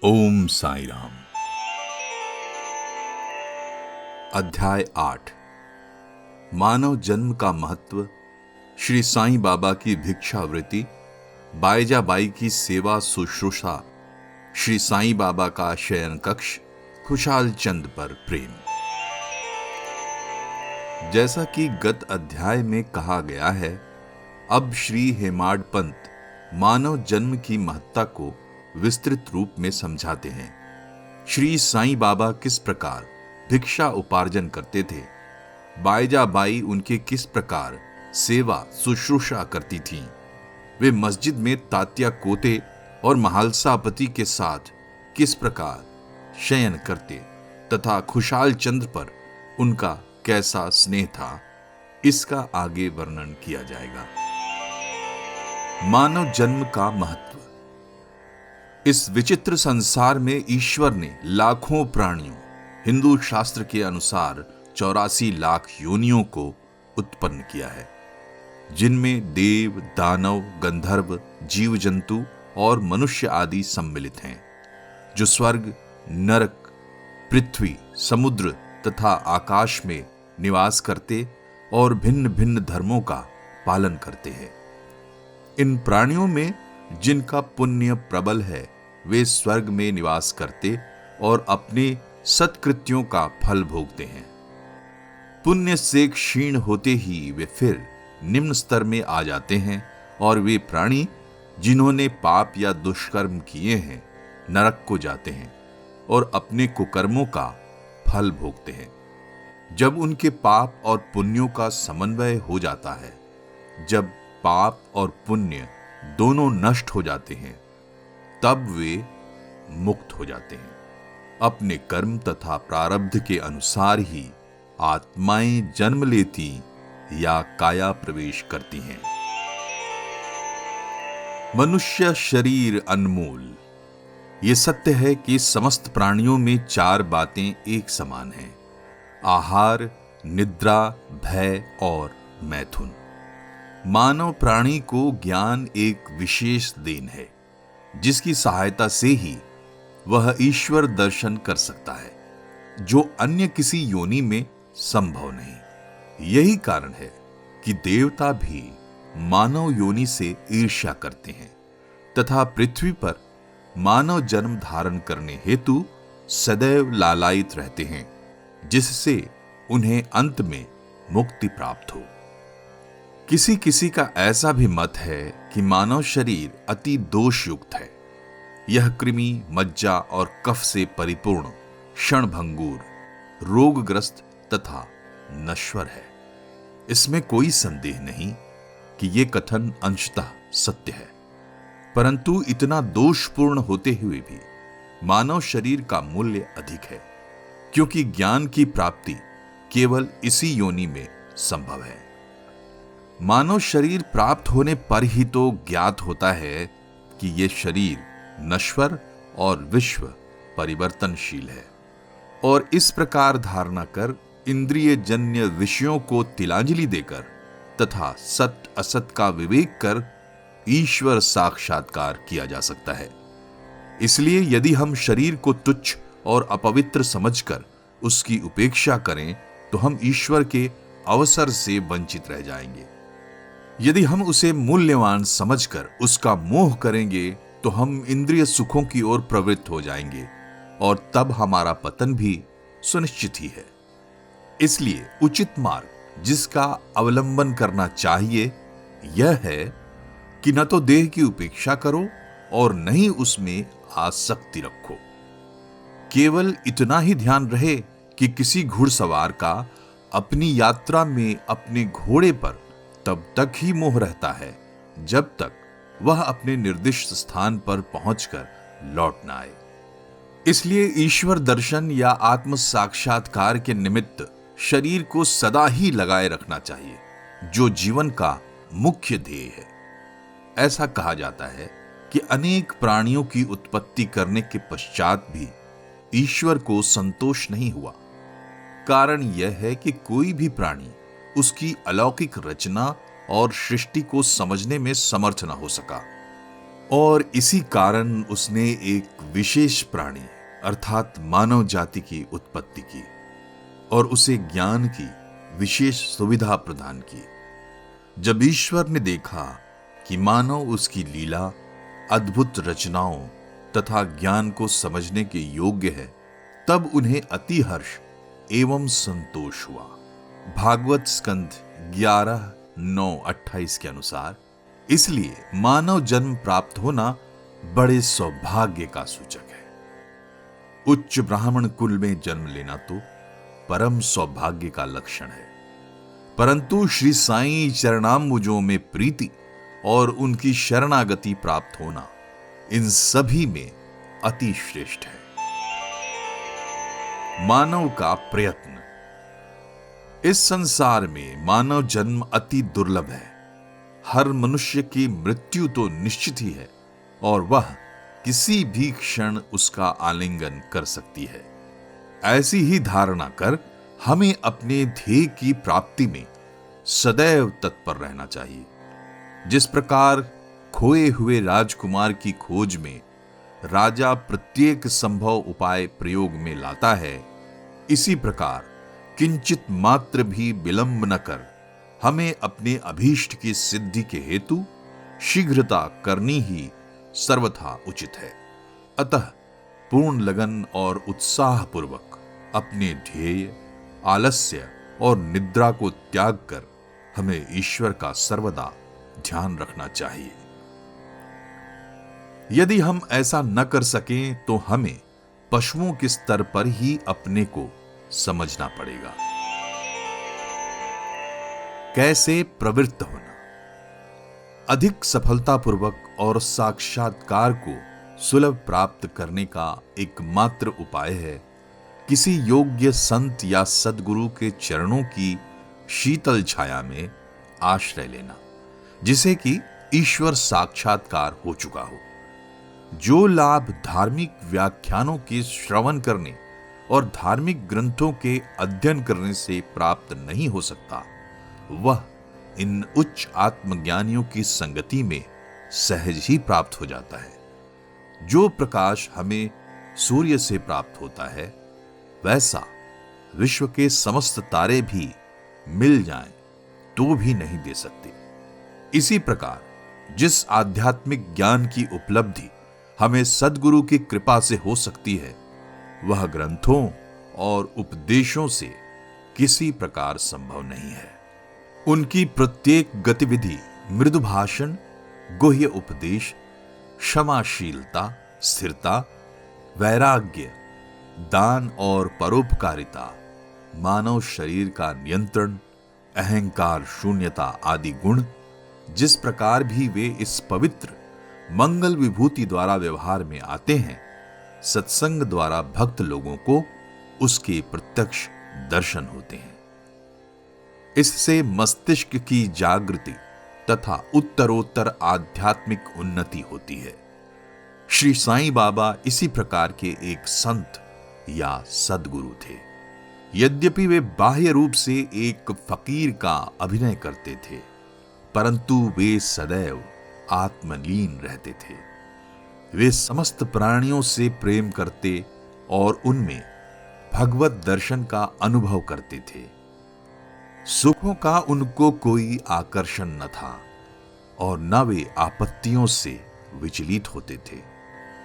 ओम साई राम। अध्याय 8 मानव जन्म का महत्व, श्री साईं बाबा की भिक्षावृत्ति, बाईजाबाई की सेवा शुश्रूषा, श्री साईं बाबा का शयन कक्ष, खुशाल चंद पर प्रेम। जैसा कि गत अध्याय में कहा गया है, अब श्री हेमाड पंत मानव जन्म की महत्ता को विस्तृत रूप में समझाते हैं। श्री साईं बाबा किस प्रकार भिक्षा उपार्जन करते थे, बाईजाबाई उनके किस प्रकार सेवा शुश्रूषा करती थीं, वे मस्जिद में तात्या कोते और महालसापति के साथ किस प्रकार शयन करते तथा खुशाल चंद्र पर उनका कैसा स्नेह था, इसका आगे वर्णन किया जाएगा। मानव जन्म का महत्व। इस विचित्र संसार में ईश्वर ने लाखों प्राणियों, हिंदू शास्त्र के अनुसार 84 लाख योनियों को उत्पन्न किया है, जिनमें देव, दानव, गंधर्व, जीव जंतु और मनुष्य आदि सम्मिलित हैं, जो स्वर्ग, नरक, पृथ्वी, समुद्र तथा आकाश में निवास करते और भिन्न भिन्न धर्मों का पालन करते हैं। इन प्राणियों में जिनका पुण्य प्रबल है, वे स्वर्ग में निवास करते और अपने सत्कृत्यों का फल भोगते हैं। पुण्य से क्षीण होते ही वे फिर निम्न स्तर में आ जाते हैं और वे प्राणी जिन्होंने पाप या दुष्कर्म किए हैं, नरक को जाते हैं और अपने कुकर्मों का फल भोगते हैं। जब उनके पाप और पुण्यों का समन्वय हो जाता है, जब पाप और पुण्य दोनों नष्ट हो जाते हैं, तब वे मुक्त हो जाते हैं। अपने कर्म तथा प्रारब्ध के अनुसार ही आत्माएं जन्म लेती या काया प्रवेश करती हैं। मनुष्य शरीर अनमोल। यह सत्य है कि समस्त प्राणियों में 4 बातें एक समान हैं: आहार, निद्रा, भय और मैथुन। मानव प्राणी को ज्ञान एक विशेष देन है, जिसकी सहायता से ही वह ईश्वर दर्शन कर सकता है, जो अन्य किसी योनि में संभव नहीं। यही कारण है कि देवता भी मानव योनि से ईर्ष्या करते हैं तथा पृथ्वी पर मानव जन्म धारण करने हेतु सदैव लालायित रहते हैं, जिससे उन्हें अंत में मुक्ति प्राप्त हो। किसी किसी का ऐसा भी मत है कि मानव शरीर अति दोषयुक्त है। यह कृमि, मज्जा और कफ से परिपूर्ण, क्षणभंगुर, रोगग्रस्त तथा नश्वर है। इसमें कोई संदेह नहीं कि यह कथन अंशतः सत्य है, परंतु इतना दोषपूर्ण होते हुए भी मानव शरीर का मूल्य अधिक है, क्योंकि ज्ञान की प्राप्ति केवल इसी योनि में संभव है। मानव शरीर प्राप्त होने पर ही तो ज्ञात होता है कि यह शरीर नश्वर और विश्व परिवर्तनशील है, और इस प्रकार धारणा कर इंद्रिय जन्य विषयों को तिलांजलि देकर तथा सत्य असत का विवेक कर ईश्वर साक्षात्कार किया जा सकता है। इसलिए यदि हम शरीर को तुच्छ और अपवित्र समझकर उसकी उपेक्षा करें, तो हम ईश्वर के अवसर से वंचित रह जाएंगे। यदि हम उसे मूल्यवान समझकर उसका मोह करेंगे, तो हम इंद्रिय सुखों की ओर प्रवृत्त हो जाएंगे और तब हमारा पतन भी सुनिश्चित ही है। इसलिए उचित मार्ग जिसका अवलंबन करना चाहिए, यह है कि न तो देह की उपेक्षा करो और न ही उसमें आसक्ति रखो। केवल इतना ही ध्यान रहे कि किसी घुड़सवार का अपनी यात्रा में अपने घोड़े पर तब तक ही मोह रहता है, जब तक वह अपने निर्दिष्ट स्थान पर पहुंचकर लौट न आए। इसलिए ईश्वर दर्शन या आत्म साक्षात्कार के निमित्त शरीर को सदा ही लगाए रखना चाहिए, जो जीवन का मुख्य ध्येय है। ऐसा कहा जाता है कि अनेक प्राणियों की उत्पत्ति करने के पश्चात भी ईश्वर को संतोष नहीं हुआ। कारण यह है कि कोई भी प्राणी उसकी अलौकिक रचना और सृष्टि को समझने में समर्थ न हो सका। और इसी कारण उसने एक विशेष प्राणी अर्थात मानव जाति की उत्पत्ति की और उसे ज्ञान की विशेष सुविधा प्रदान की। जब ईश्वर ने देखा कि मानव उसकी लीला, अद्भुत रचनाओं तथा ज्ञान को समझने के योग्य है, तब उन्हें अति हर्ष एवं संतोष हुआ। भागवत स्कंध 11:9-28 के अनुसार इसलिए मानव जन्म प्राप्त होना बड़े सौभाग्य का सूचक है। उच्च ब्राह्मण कुल में जन्म लेना तो परम सौभाग्य का लक्षण है, परंतु श्री साईं चरणाम्बुजों में प्रीति और उनकी शरणागति प्राप्त होना इन सभी में अति श्रेष्ठ है। मानव का प्रयत्न। इस संसार में मानव जन्म अति दुर्लभ है। हर मनुष्य की मृत्यु तो निश्चित ही है और वह किसी भी क्षण उसका आलिंगन कर सकती है। ऐसी ही धारणा कर हमें अपने ध्येय की प्राप्ति में सदैव तत्पर रहना चाहिए। जिस प्रकार खोए हुए राजकुमार की खोज में राजा प्रत्येक संभव उपाय प्रयोग में लाता है, इसी प्रकार किंचित मात्र भी विलंब न कर हमें अपने अभीष्ट की सिद्धि के हेतु शीघ्रता करनी ही सर्वथा उचित है। अतः पूर्ण लगन और उत्साह पूर्वक अपने ध्येय, आलस्य और निद्रा को त्याग कर हमें ईश्वर का सर्वदा ध्यान रखना चाहिए। यदि हम ऐसा न कर सकें तो हमें पशुओं के स्तर पर ही अपने को समझना पड़ेगा। कैसे प्रवृत्त होना। अधिक सफलतापूर्वक और साक्षात्कार को सुलभ प्राप्त करने का एकमात्र उपाय है किसी योग्य संत या सद्गुरु के चरणों की शीतल छाया में आश्रय लेना, जिसे कि ईश्वर साक्षात्कार हो चुका हो। जो लाभ धार्मिक व्याख्यानों के श्रवण करने और धार्मिक ग्रंथों के अध्ययन करने से प्राप्त नहीं हो सकता, वह इन उच्च आत्मज्ञानियों की संगति में सहज ही प्राप्त हो जाता है। जो प्रकाश हमें सूर्य से प्राप्त होता है, वैसा विश्व के समस्त तारे भी मिल जाएं तो भी नहीं दे सकते। इसी प्रकार जिस आध्यात्मिक ज्ञान की उपलब्धि हमें सद्गुरु की कृपा से हो सकती है, वह ग्रंथों और उपदेशों से किसी प्रकार संभव नहीं है। उनकी प्रत्येक गतिविधि मृदु भाषण, गुह्य उपदेश, क्षमाशीलता, स्थिरता, वैराग्य, दान और परोपकारिता, मानव शरीर का नियंत्रण, अहंकार शून्यता आदि गुण जिस प्रकार भी वे इस पवित्र मंगल विभूति द्वारा व्यवहार में आते हैं, सत्संग द्वारा भक्त लोगों को उसके प्रत्यक्ष दर्शन होते हैं। इससे मस्तिष्क की जागृति तथा उत्तरोत्तर आध्यात्मिक उन्नति होती है। श्री साईं बाबा इसी प्रकार के एक संत या सद्गुरु थे। यद्यपि वे बाह्य रूप से एक फकीर का अभिनय करते थे, परंतु वे सदैव आत्मलीन रहते थे। वे समस्त प्राणियों से प्रेम करते और उनमें भगवत दर्शन का अनुभव करते थे। सुखों का उनको कोई आकर्षण न था और न वे आपत्तियों से विचलित होते थे।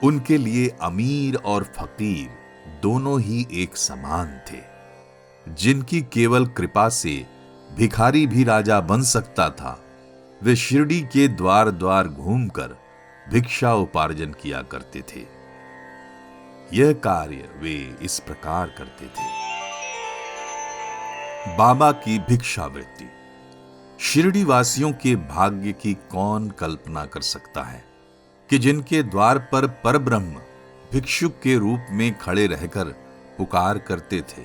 उनके लिए अमीर और फकीर दोनों ही एक समान थे। जिनकी केवल कृपा से भिखारी भी राजा बन सकता था, वे शिरडी के द्वार द्वार घूमकर भिक्षा उपार्जन किया करते थे। यह कार्य वे इस प्रकार करते थे। बाबा की भिक्षावृत्ति। शिरडी वासियों के भाग्य की कौन कल्पना कर सकता है कि जिनके द्वार पर परब्रह्म भिक्षुक के रूप में खड़े रहकर पुकार करते थे,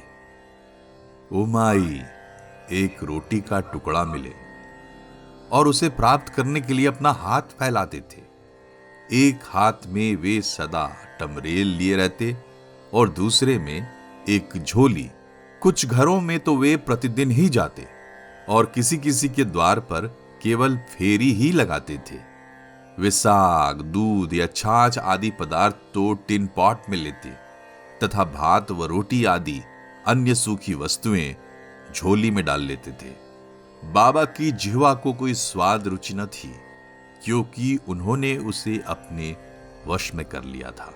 ओ माई, एक रोटी का टुकड़ा मिले, और उसे प्राप्त करने के लिए अपना हाथ फैलाते थे। एक हाथ में वे सदा टमरेल लिए रहते और दूसरे में एक झोली। कुछ घरों में तो वे प्रतिदिन ही जाते और किसी किसी के द्वार पर केवल फेरी ही लगाते थे। वे साग, दूध या छाछ आदि पदार्थ तो टिन पॉट में लेते तथा भात व रोटी आदि अन्य सूखी वस्तुएं झोली में डाल लेते थे। बाबा की जिह्वा को कोई स्वाद रुचि न थी, क्योंकि उन्होंने उसे अपने वश में कर लिया था।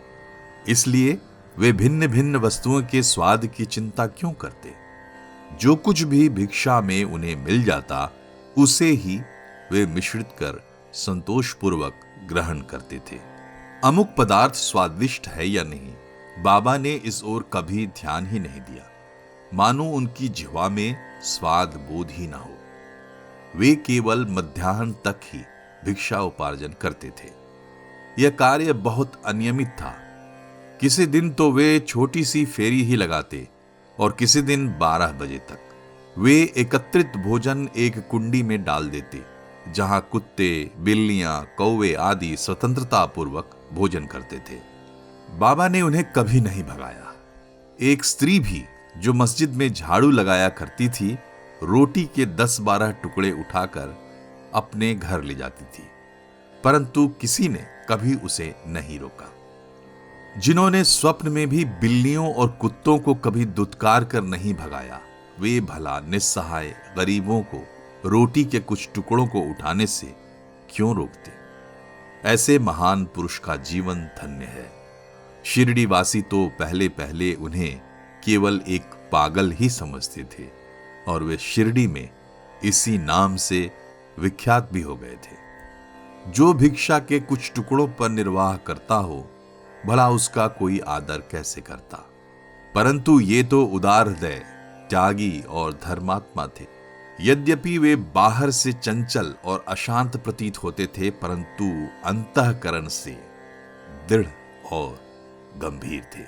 इसलिए वे भिन्न भिन्न वस्तुओं के स्वाद की चिंता क्यों करते। जो कुछ भी भिक्षा में उन्हें मिल जाता उसे ही वे मिश्रित कर संतोषपूर्वक ग्रहण करते थे। अमुक पदार्थ स्वादिष्ट है या नहीं, बाबा ने इस ओर कभी ध्यान ही नहीं दिया, मानो उनकी जिह्वा में स्वाद बोध ही न हो। वे केवल मध्याह्न तक ही भिक्षा उपार्जन करते थे। यह कार्य बहुत अनियमित था। किसी दिन तो वे छोटी सी फेरी ही लगाते और किसी दिन 12 बजे तक। वे एकत्रित भोजन एक कुंडी में डाल देते, जहां कुत्ते, बिल्लियां, कौवे आदि स्वतंत्रता पूर्वक भोजन करते थे। बाबा ने उन्हें कभी नहीं भगाया। एक स्त्री भी जो मस्जिद में झाड़ू लगाया करती थी, रोटी के 10-12 टुकड़े उठाकर अपने घर ले जाती थी, परंतु किसी ने कभी उसे नहीं रोका। जिन्होंने स्वप्न में भी बिल्लियों और कुत्तों को कभी दुत्कार कर नहीं भगाया, वे भला निस्सहाय गरीबों को रोटी के कुछ टुकड़ों को उठाने से क्यों रोकते। ऐसे महान पुरुष का जीवन धन्य है। शिरडी वासी तो पहले पहले उन्हें केवल एक पागल ही समझते थे और वे शिरडी में इसी नाम से विख्यात भी हो गए थे। जो भिक्षा के कुछ टुकड़ों पर निर्वाह करता हो, भला उसका कोई आदर कैसे करता। परंतु ये तो उदार हृदय, त्यागी और धर्मात्मा थे। यद्यपि वे बाहर से चंचल और अशांत प्रतीत होते थे, परंतु अंतःकरण से दृढ़ और गंभीर थे।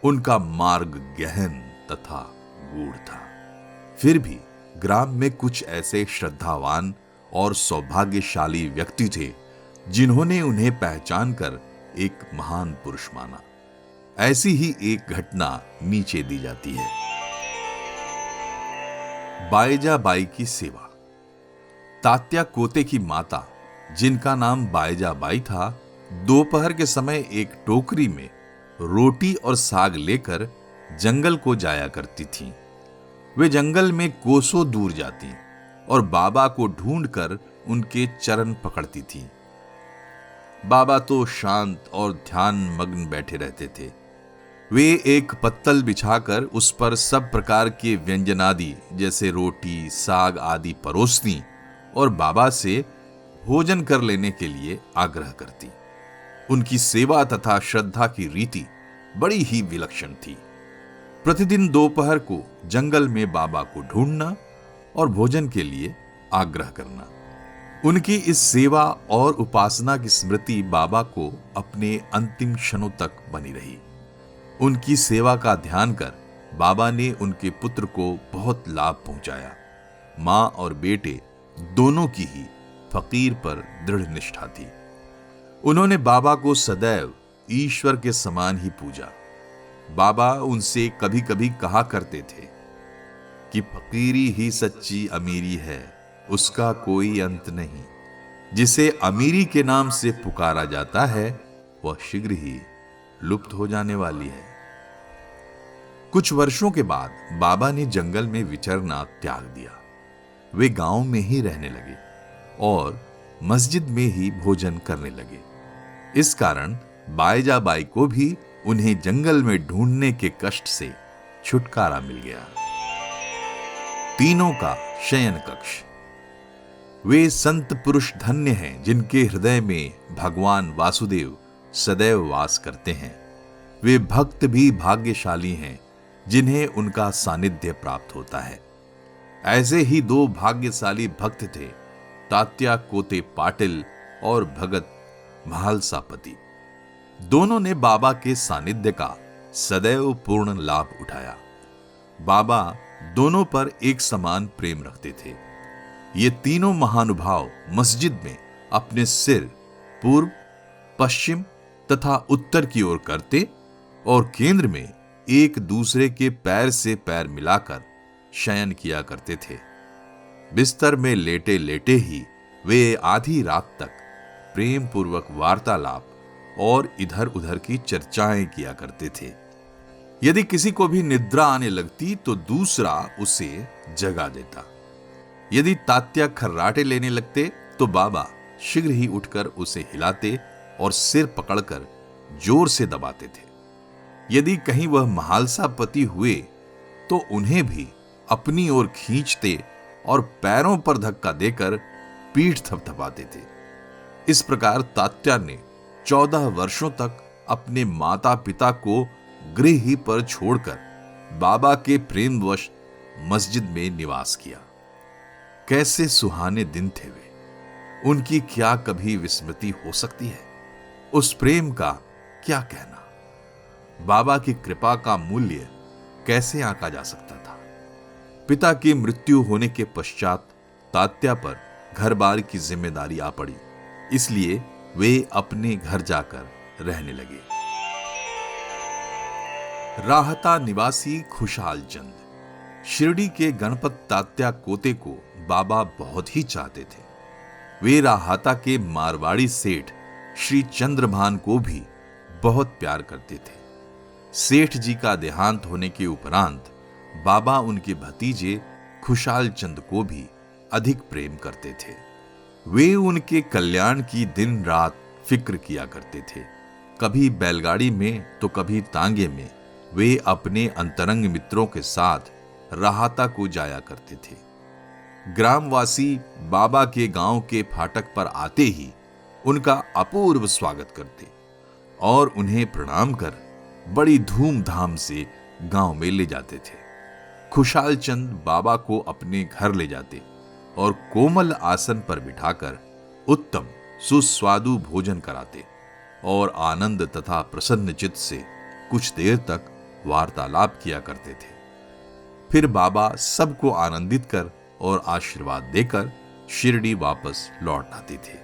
उनका मार्ग गहन तथा गूढ़ था। फिर भी ग्राम में कुछ ऐसे श्रद्धावान और सौभाग्यशाली व्यक्ति थे जिन्होंने उन्हें पहचान कर एक महान पुरुष माना। ऐसी ही एक घटना नीचे दी जाती है। बायजा बाई की सेवा। तात्या कोते की माता, जिनका नाम बायजा बाई था, दोपहर के समय एक टोकरी में रोटी और साग लेकर जंगल को जाया करती थीं। वे जंगल में कोसों दूर जाती और बाबा को ढूंढकर उनके चरण पकड़ती थीं। बाबा तो शांत और ध्यान मग्न बैठे रहते थे। वे एक पत्तल बिछाकर उस पर सब प्रकार के व्यंजनादि जैसे रोटी, साग आदि परोसती और बाबा से भोजन कर लेने के लिए आग्रह करती। उनकी सेवा तथा श्रद्धा की रीति बड़ी ही विलक्षण थी। प्रतिदिन दोपहर को जंगल में बाबा को ढूंढना और भोजन के लिए आग्रह करना। उनकी इस सेवा और उपासना की स्मृति बाबा को अपने अंतिम क्षणों तक बनी रही। उनकी सेवा का ध्यान कर बाबा ने उनके पुत्र को बहुत लाभ पहुंचाया। मां और बेटे दोनों की ही फकीर पर दृढ़ निष्ठा थी। उन्होंने बाबा को सदैव ईश्वर के समान ही पूजा। बाबा उनसे कभी कभी कहा करते थे कि फकीरी ही सच्ची अमीरी है, उसका कोई अंत नहीं। जिसे अमीरी के नाम से पुकारा जाता है, वह शीघ्र ही लुप्त हो जाने वाली है। कुछ वर्षों के बाद बाबा ने जंगल में विचरना त्याग दिया। वे गांव में ही रहने लगे और मस्जिद में ही भोजन करने लगे। इस कारण बायजा बाई को भी उन्हें जंगल में ढूंढने के कष्ट से छुटकारा मिल गया। तीनों का शयन कक्ष। वे संत पुरुष धन्य हैं जिनके हृदय में भगवान वासुदेव सदैव वास करते हैं। वे भक्त भी भाग्यशाली हैं जिन्हें उनका सानिध्य प्राप्त होता है। ऐसे ही दो भाग्यशाली भक्त थे, तात्या कोते पाटिल और भगत महालसापति। दोनों ने बाबा के सानिध्य का सदैव पूर्ण लाभ उठाया। बाबा दोनों पर एक समान प्रेम रखते थे। ये तीनों महानुभाव मस्जिद में अपने सिर पूर्व, पश्चिम तथा उत्तर की ओर करते और केंद्र में एक दूसरे के पैर से पैर मिलाकर शयन किया करते थे। बिस्तर में लेटे लेटे ही वे आधी रात तक प्रेम पूर्वक वार्तालाप और इधर उधर की चर्चाएं किया करते थे। यदि किसी को भी निद्रा आने लगती तो दूसरा उसे जगा देता। यदि तात्या खर्राटे लेने लगते तो बाबा शीघ्र ही उठकर उसे हिलाते और सिर पकड़कर जोर से दबाते थे। यदि कहीं वह महालसा पति हुए तो उन्हें भी अपनी ओर खींचते और पैरों पर धक्का देकर पीठ थपथपाते थे। इस प्रकार तात्या ने 14 वर्षों तक अपने माता पिता को गृह ही पर छोड़कर बाबा के प्रेमवश मस्जिद में निवास किया। कैसे सुहाने दिन थे वे, उनकी क्या कभी विस्मृति हो सकती है? उस प्रेम का क्या कहना? बाबा की कृपा का मूल्य कैसे आंका जा सकता था? पिता की मृत्यु होने के पश्चात तात्या पर घर बार की जिम्मेदारी आ पड़ी, इसलिए वे अपने घर जाकर रहने लगे। राहता निवासी खुशहाल चंद। शिरडी के गणपत तात्या कोते को बाबा बहुत ही चाहते थे। वे राहता के मारवाड़ी सेठ श्री चंद्रभान को भी बहुत प्यार करते थे। सेठ जी का देहांत होने के उपरांत बाबा उनके भतीजे खुशहाल चंद को भी अधिक प्रेम करते थे। वे उनके कल्याण की दिन रात फिक्र किया करते थे। कभी बैलगाड़ी में तो कभी तांगे में वे अपने अंतरंग मित्रों के साथ राहता को जाया करते थे। ग्रामवासी बाबा के गांव के फाटक पर आते ही उनका अपूर्व स्वागत करते और उन्हें प्रणाम कर बड़ी धूमधाम से गांव में ले जाते थे। खुशहाल चंद बाबा को अपने घर ले जाते और कोमल आसन पर बिठाकर उत्तम सुस्वादु भोजन कराते और आनंद तथा प्रसन्न चित्त से कुछ देर तक वार्तालाप किया करते थे। फिर बाबा सबको आनंदित कर और आशीर्वाद देकर शिरडी वापस लौट आते थे।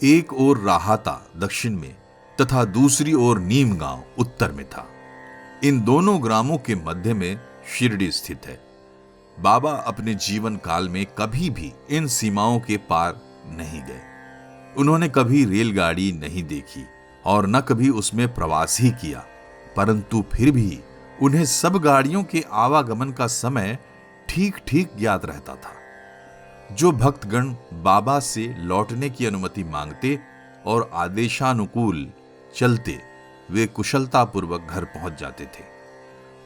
एक ओर राहता दक्षिण में तथा दूसरी ओर नीम गांव उत्तर में था। इन दोनों ग्रामों के मध्य में शिरडी स्थित है। बाबा अपने जीवन काल में कभी भी इन सीमाओं के पार नहीं गए। उन्होंने कभी रेलगाड़ी नहीं देखी और न कभी उसमें प्रवास ही किया, परंतु फिर भी उन्हें सब गाड़ियों के आवागमन का समय ठीक ठीक ज्ञात रहता था। जो भक्तगण बाबा से लौटने की अनुमति मांगते और आदेशानुकूल चलते, वे कुशलतापूर्वक घर पहुंच जाते थे,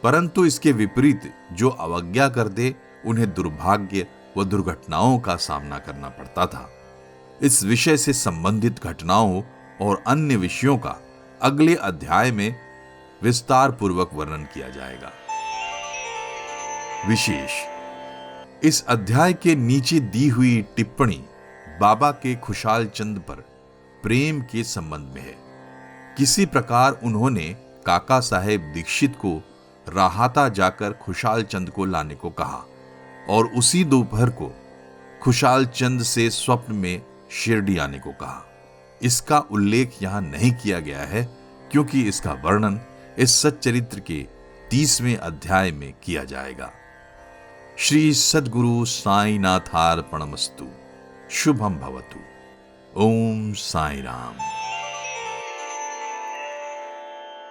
परंतु इसके विपरीत जो अवज्ञा करते उन्हें दुर्भाग्य व दुर्घटनाओं का सामना करना पड़ता था। इस विषय से संबंधित घटनाओं और अन्य विषयों का अगले अध्याय में विस्तार पूर्वक वर्णन किया जाएगा। विशेष, इस अध्याय के नीचे दी हुई टिप्पणी बाबा के खुशहाल चंद पर प्रेम के संबंध में है। किसी प्रकार उन्होंने काका साहेब दीक्षित को राहता जाकर खुशहाल चंद को लाने को कहा और उसी दोपहर को खुशहाल चंद से स्वप्न में शिरडी आने को कहा। इसका उल्लेख यहां नहीं किया गया है क्योंकि इसका वर्णन इस सच्चरित्र के 30वें अध्याय में किया जाएगा। श्री सद्गुरु साईनाथार्पणमस्तु। शुभम भवतु। ओम साई राम।